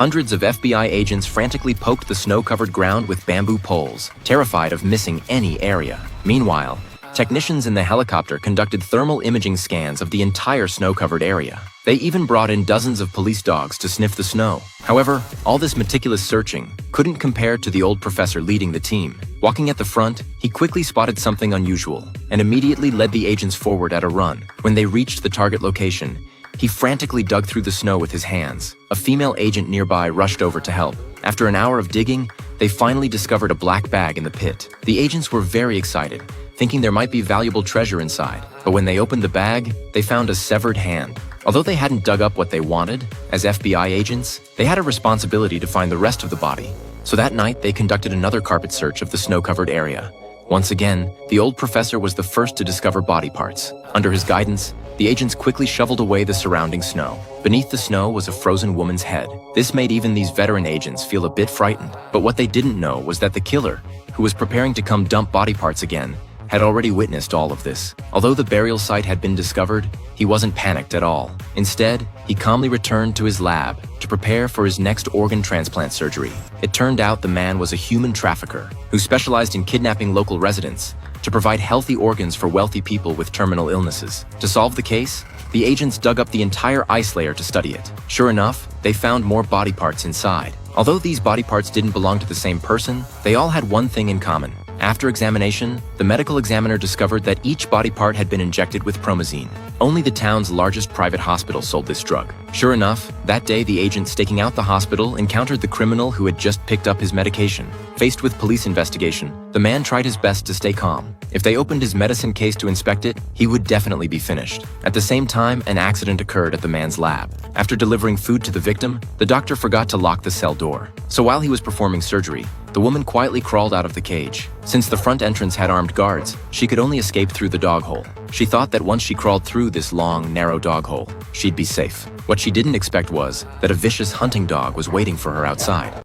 Hundreds of FBI agents frantically poked the snow-covered ground with bamboo poles, terrified of missing any area. Meanwhile, technicians in the helicopter conducted thermal imaging scans of the entire snow-covered area. They even brought in dozens of police dogs to sniff the snow. However, all this meticulous searching couldn't compare to the old professor leading the team. Walking at the front, he quickly spotted something unusual and immediately led the agents forward at a run. When they reached the target location, he frantically dug through the snow with his hands. A female agent nearby rushed over to help. After an hour of digging, they finally discovered a black bag in the pit. The agents were very excited, thinking there might be valuable treasure inside. But when they opened the bag, they found a severed hand. Although they hadn't dug up what they wanted, as FBI agents, they had a responsibility to find the rest of the body. So that night, they conducted another carpet search of the snow-covered area. Once again, the old professor was the first to discover body parts. Under his guidance, the agents quickly shoveled away the surrounding snow. Beneath the snow was a frozen woman's head. This made even these veteran agents feel a bit frightened. But what they didn't know was that the killer, who was preparing to come dump body parts again, had already witnessed all of this. Although the burial site had been discovered, he wasn't panicked at all. Instead, he calmly returned to his lab to prepare for his next organ transplant surgery. It turned out the man was a human trafficker who specialized in kidnapping local residents to provide healthy organs for wealthy people with terminal illnesses. To solve the case, the agents dug up the entire ice layer to study it. Sure enough, they found more body parts inside. Although these body parts didn't belong to the same person, they all had one thing in common. After examination, the medical examiner discovered that each body part had been injected with promazine. Only the town's largest private hospital sold this drug. Sure enough, that day the agent staking out the hospital encountered the criminal who had just picked up his medication. Faced with police investigation, the man tried his best to stay calm. If they opened his medicine case to inspect it, he would definitely be finished. At the same time, an accident occurred at the man's lab. After delivering food to the victim, the doctor forgot to lock the cell door. So while he was performing surgery, the woman quietly crawled out of the cage. Since the front entrance had armed guards, she could only escape through the dog hole. She thought that once she crawled through this long, narrow dog hole, she'd be safe. What she didn't expect was that a vicious hunting dog was waiting for her outside.